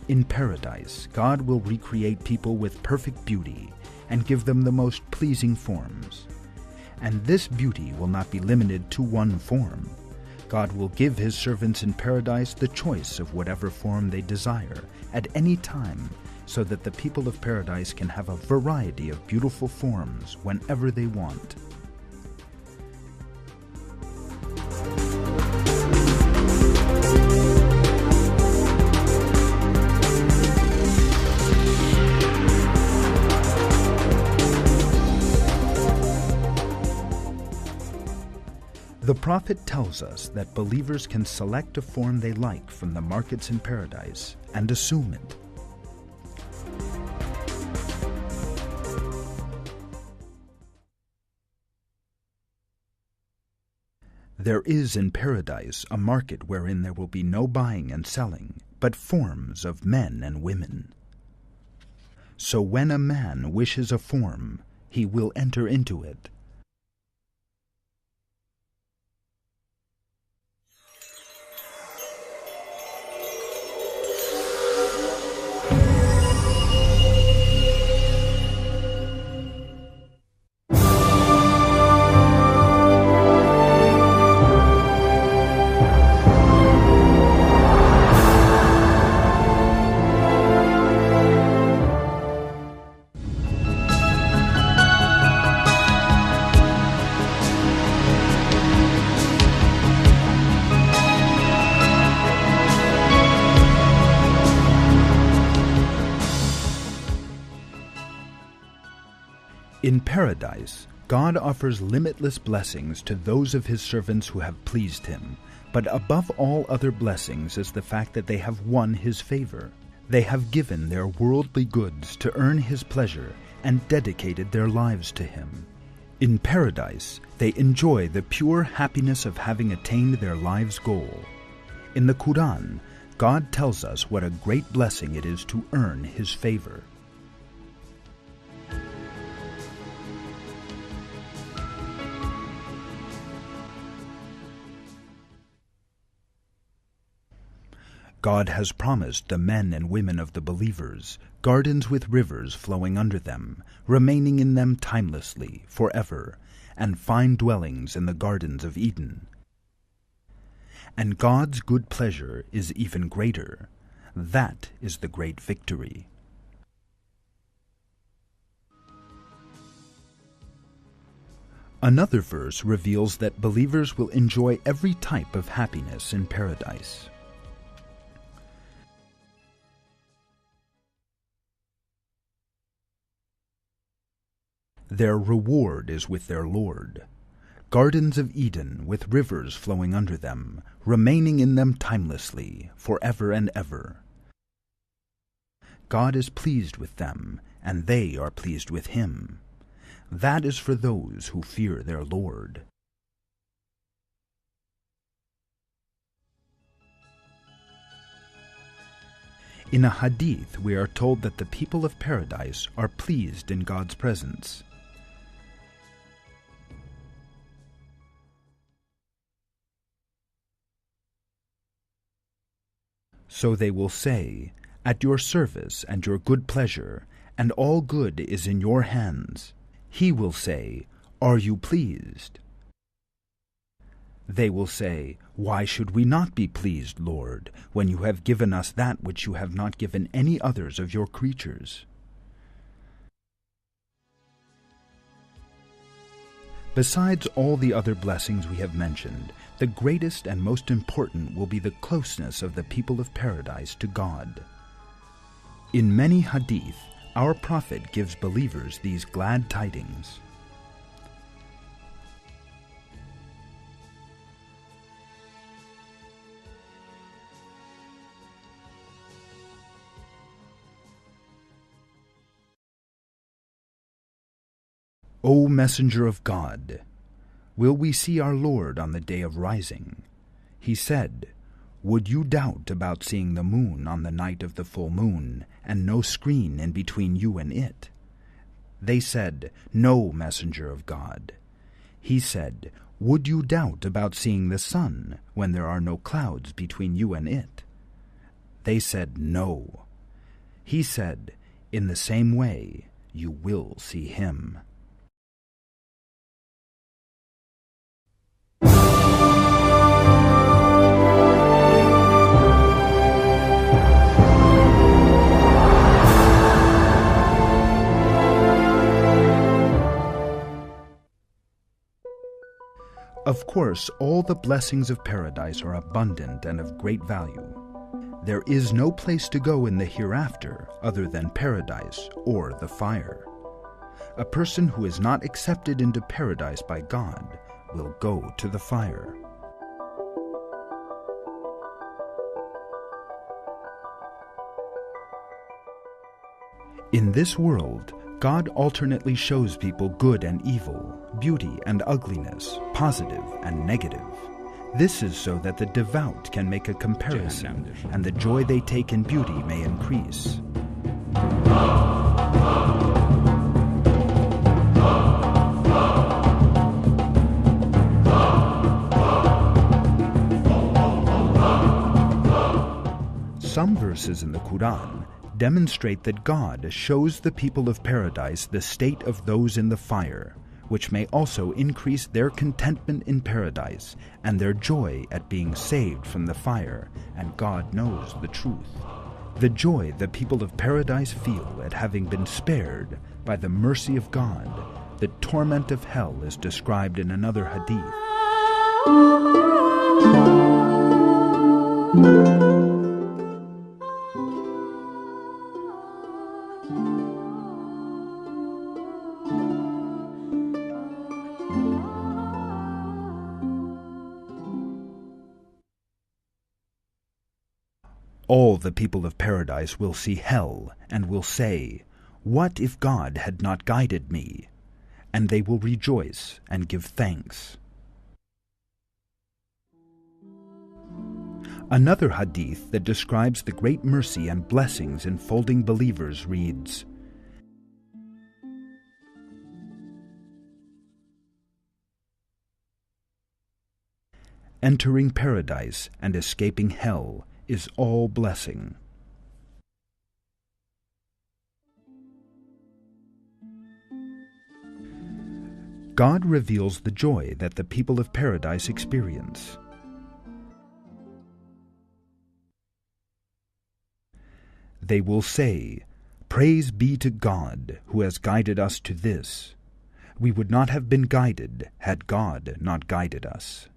In paradise, God will recreate people with perfect beauty and give them the most pleasing forms. And this beauty will not be limited to one form. God will give his servants in paradise the choice of whatever form they desire at any time, so that the people of paradise can have a variety of beautiful forms whenever they want. The prophet tells us that believers can select a form they like from the markets in paradise and assume it. There is in paradise a market wherein there will be no buying and selling, but forms of men and women. So when a man wishes a form, he will enter into it. In paradise, God offers limitless blessings to those of his servants who have pleased him, but above all other blessings is the fact that they have won his favor. They have given their worldly goods to earn his pleasure and dedicated their lives to him. In paradise, they enjoy the pure happiness of having attained their life's goal. In the Quran, God tells us what a great blessing it is to earn his favor. God has promised the men and women of the believers gardens with rivers flowing under them, remaining in them timelessly, forever, and fine dwellings in the gardens of Eden. And God's good pleasure is even greater. That is the great victory. Another verse reveals that believers will enjoy every type of happiness in paradise. Their reward is with their Lord. Gardens of Eden with rivers flowing under them, remaining in them timelessly, forever and ever. God is pleased with them, and they are pleased with him. That is for those who fear their Lord. In a hadith, we are told that the people of paradise are pleased in God's presence. So they will say, "At your service and your good pleasure, and all good is in your hands." He will say, "Are you pleased?" They will say, "Why should we not be pleased, Lord, when you have given us that which you have not given any others of your creatures?" Besides all the other blessings we have mentioned, the greatest and most important will be the closeness of the people of paradise to God. In many hadith, our Prophet gives believers these glad tidings. O Messenger of God, will we see our Lord on the day of rising? He said, "Would you doubt about seeing the moon on the night of the full moon, and no screen in between you and it?" They said, "No, Messenger of God." He said, "Would you doubt about seeing the sun, when there are no clouds between you and it?" They said, "No." He said, "In the same way you will see him." Of course, all the blessings of paradise are abundant and of great value. There is no place to go in the hereafter other than paradise or the fire. A person who is not accepted into paradise by God will go to the fire. In this world, God alternately shows people good and evil, beauty and ugliness, positive and negative. This is so that the devout can make a comparison, and the joy they take in beauty may increase. Some verses in the Quran demonstrate that God shows the people of paradise the state of those in the fire, which may also increase their contentment in paradise and their joy at being saved from the fire, and God knows the truth. The joy the people of paradise feel at having been spared by the mercy of God, the torment of hell is described in another hadith. All the people of paradise will see hell and will say, "What if God had not guided me?" And they will rejoice and give thanks. Another hadith that describes the great mercy and blessings enfolding believers reads, "Entering paradise and escaping hell is all blessing." God reveals the joy that the people of paradise experience. They will say, "Praise be to God who has guided us to this. We would not have been guided had God not guided us.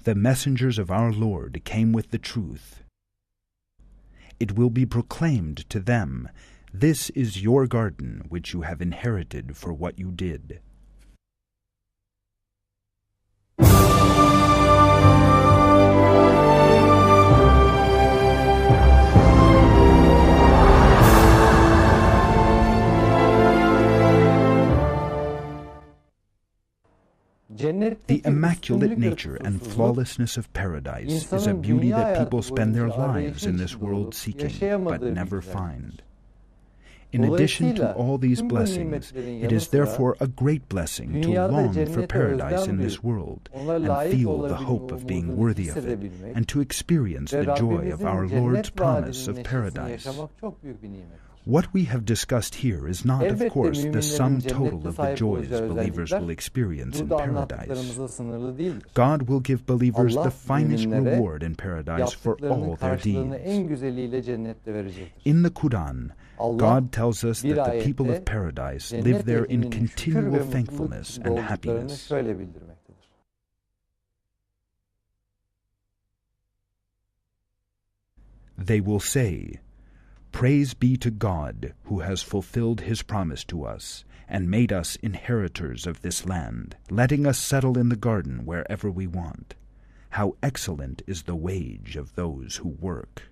The messengers of our Lord came with the truth. It will be proclaimed to them, 'This is your garden which you have inherited for what you did.'" The immaculate nature and flawlessness of paradise is a beauty that people spend their lives in this world seeking, but never find. In addition to all these blessings, it is therefore a great blessing to long for paradise in this world, and feel the hope of being worthy of it, and to experience the joy of our Lord's promise of paradise. What we have discussed here is not, of course, the sum total of the joys believers will experience in paradise. God will give believers the finest reward in paradise for all their deeds. In the Quran, God tells us that the people of paradise live there in continual thankfulness and happiness. They will say, "Praise be to God who has fulfilled his promise to us and made us inheritors of this land, letting us settle in the garden wherever we want. How excellent is the wage of those who work."